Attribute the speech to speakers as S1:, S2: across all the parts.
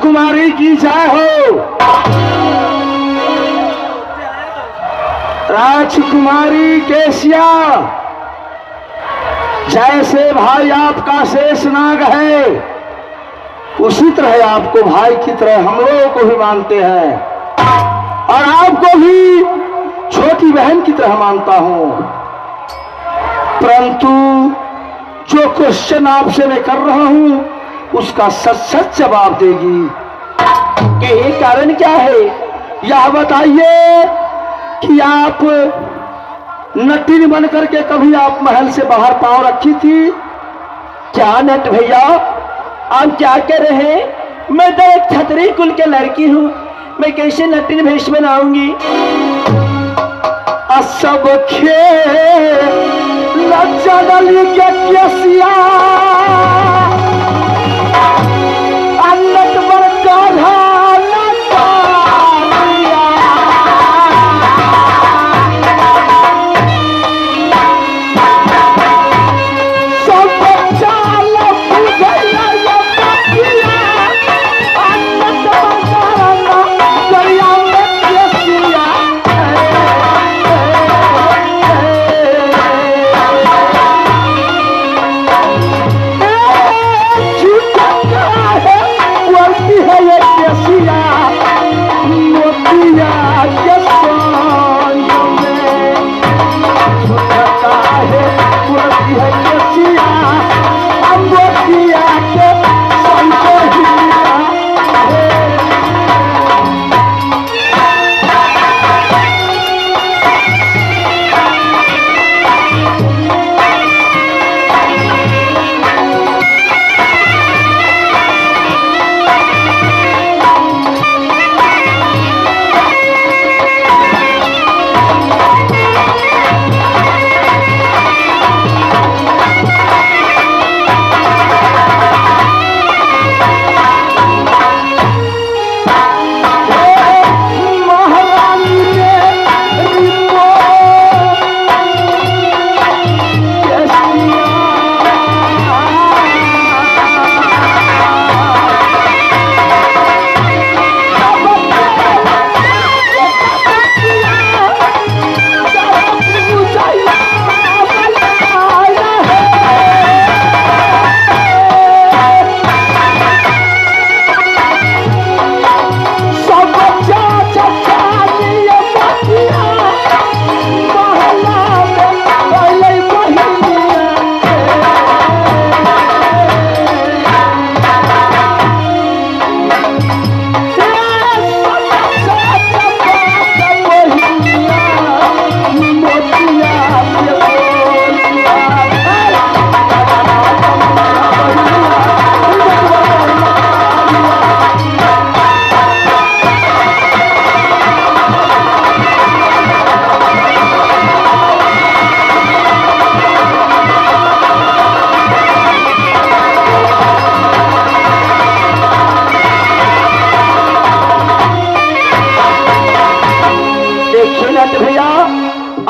S1: राजकुमारी की जय हो। राजकुमारी केसिया, जैसे भाई आपका शेषनाग है उसी तरह आपको भाई की तरह हम लोगों को भी मानते हैं और आपको भी छोटी बहन की तरह मानता हूं। परंतु जो क्वेश्चन आपसे मैं कर रहा हूं उसका सच सच जवाब देगी कि ये कारण क्या है। यह बताइए कि आप नटिन बन करके कभी आप महल से बाहर पांव रखी थी क्या? नट भैया आप क्या कह रहे हैं? मैं तो एक छतरी कुल के लड़की हूँ, मैं कैसे नटिन भेष बनाऊंगी? सब खेल डाली के केसिया अन्नत बर काढ़ा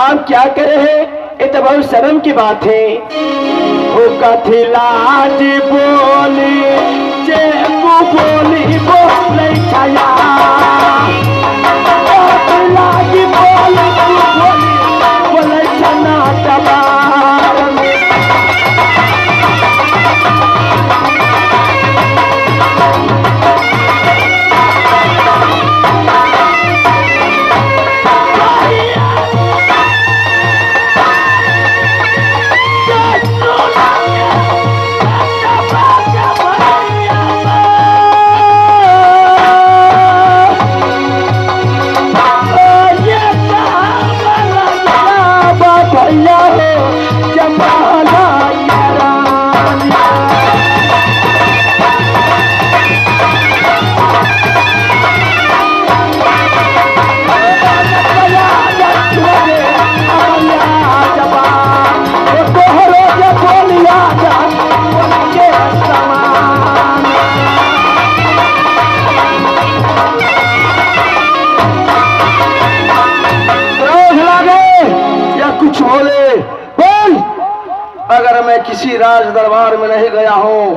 S1: आप क्या करे हैं? ये तो बहुत शर्म की बात है। वो कथी लाज बोली जे बोली बोले छाया लाज बोली बोले छना टबार अगर मैं किसी राज दरबार में नहीं गया हूं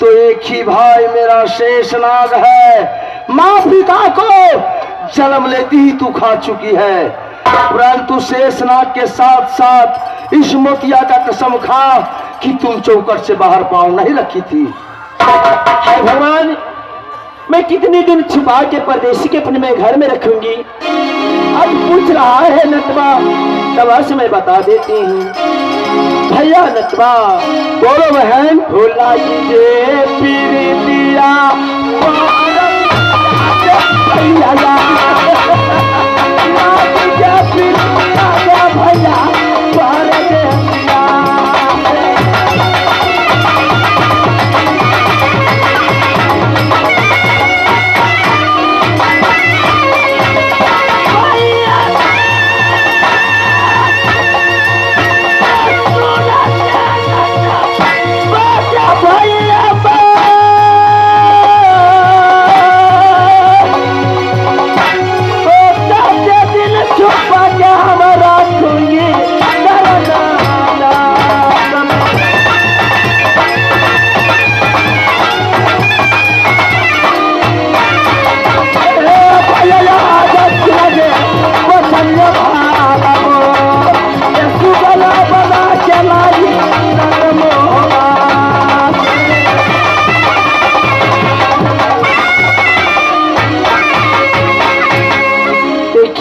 S1: तो एक ही भाई मेरा शेषनाग है। माँ पिता को जन्म लेती ही तू खा चुकी है, परंतु शेषनाग के साथ साथ इस मोतिया का कसम खा कि तुम चौकट से बाहर पांव नहीं रखी थी।
S2: हाय भगवान, मैं कितने दिन छुपा के परदेसी के अपने में घर में रखूंगी। अब पूछ रहा है नटवा, दवा से मैं बता देती हूँ। भैया नटवा,
S1: बोलो बहन।
S2: भोला ये पीर दिया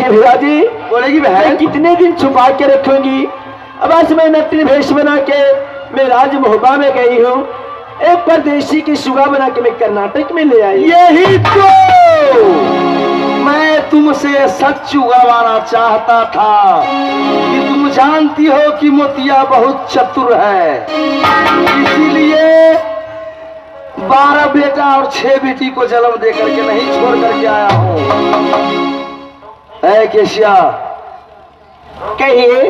S2: भैया जी
S1: बोलेगी बहन,
S2: कितने दिन छुपा के रखूंगी। अब आज मैं नकली भेष बना के मैं राजमहोबा में गई हूँ। एक परदेशी की सुगा बना के मैं कर्नाटक में ले आई।
S1: यही तो मैं तुमसे सच उगलवाना चाहता था कि तुम जानती हो कि मोतिया बहुत चतुर है, इसीलिए 12 बेटा और 6 बेटी को जन्म दे करके नहीं छोड़ करके आया हूँ। केशिया,
S2: कहिए।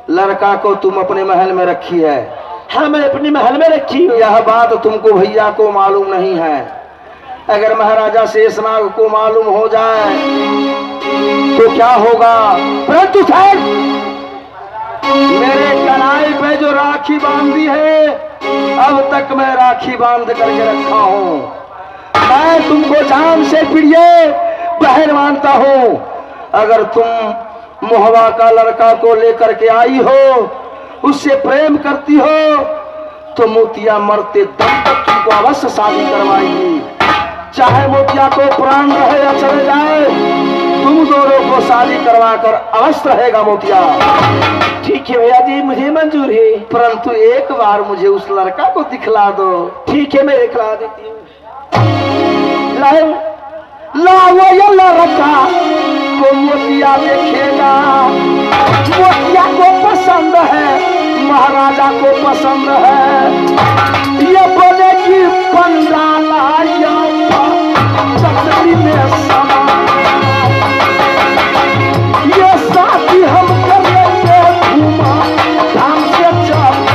S1: लड़का को तुम अपने महल में रखी है।
S2: हाँ, मैं अपने महल में रखी हूँ।
S1: यह बात तुमको भैया को मालूम नहीं है। अगर महाराजा शेषनाग को मालूम हो जाए तो क्या होगा? परंतु सर, मेरे कलाई पे जो राखी बांधी है, अब तक मैं राखी बांध करके रखा हूँ। मैं तुमको जान से प्रिय बहन मानता हूँ। अगर तुम मोहवा का लड़का को लेकर के आई हो, उससे प्रेम करती हो, तो मोतिया मरते दम तक तुमको अवश्य शादी करवाएगी। चाहे मोतिया को प्राण रहे या चले जाए, तुम दोनों को शादी करवा कर अवश्य रहेगा मोतिया।
S2: ठीक है भैया जी, मुझे मंजूर है,
S1: परंतु एक बार मुझे उस लड़का को दिखला दो।
S2: ठीक है, मैं दिखला देती हूँ।
S1: लाओ ये लड़का को मोतिया देखेगा। मोतिया को पसंद है, महाराजा को पसंद है। ये बोलेगी पंडाला में समा, ये साथी हम करेंगे घूमा धाम से चलता।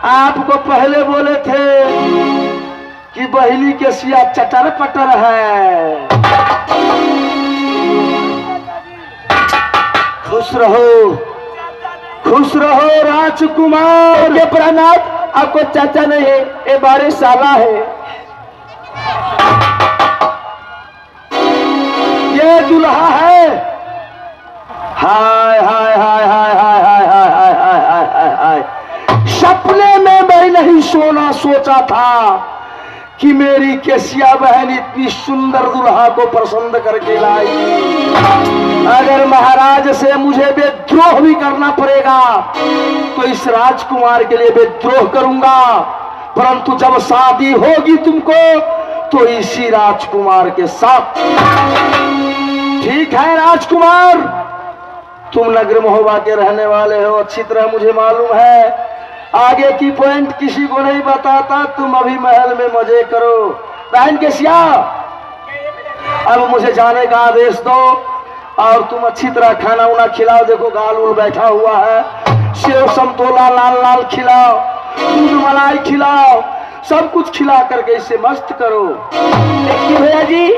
S1: आपको पहले बोले थे कि बहिली के सिया चटर पटर है। खुश रहो राजकुमार।
S2: के प्रणाम, आपको चाचा नहीं है, ये बारिश साला है।
S1: ये दुल्हा है। हाय हाय हाय हाय हाय हाय हाय हाय हाय हाय नहीं सोना सोचा था कि मेरी केसिया बहन इतनी सुंदर दुल्हा को पसंद करके लाई। अगर महाराज से मुझे विद्रोह भी करना पड़ेगा तो इस राजकुमार के लिए विद्रोह करूंगा, परंतु जब शादी होगी तुमको तो इसी राजकुमार के साथ। ठीक है राजकुमार, तुम नगर महोबा के रहने वाले हो, अच्छी तरह मुझे मालूम है। आगे की पॉइंट किसी को नहीं बताता, तुम अभी महल में मजे करो। बहन केसिया, अब मुझे जाने का आदेश दो और तुम अच्छी तरह खाना उना खिलाओ। देखो गाल उल बैठा हुआ है, सेव संतोला लाल लाल खिलाओ, दूध मलाई खिलाओ, सब कुछ खिला करके इसे मस्त करो।
S2: देखिए भैया जी,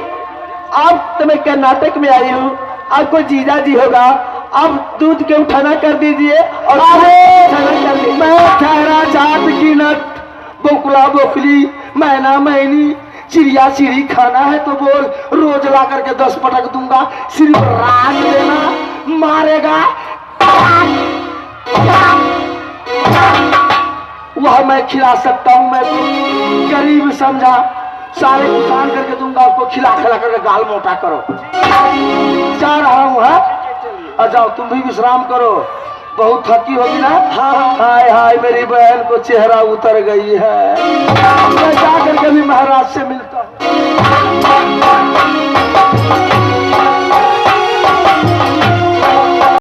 S2: अब तो मैं कर्नाटक में आई हूँ, आपको जीजा जी होगा, आप दूध के उठाना कर दीजिए और खाना कर लीजिए।
S1: मैं ठहरा जात की नट, बोकला बोकली, मैना मैनी, चिड़िया चिड़ी खाना है तो बोल, रोज ला करके 10 पटक दूंगा, सिर्फ रात देना, मारेगा वह मैं खिला सकता हूँ। मैं तो गरीब समझा, सारे दुकान करके दूंगा, उसको खिला खिला करके गाल मोटा करो। जा रहा हूँ, है और जाओ तुम भी विश्राम करो, बहुत थकी होगी ना। हाय हाय मेरी बहन को चेहरा उतर गई है। मैं जा करके भी महाराज से मिलता हूँ।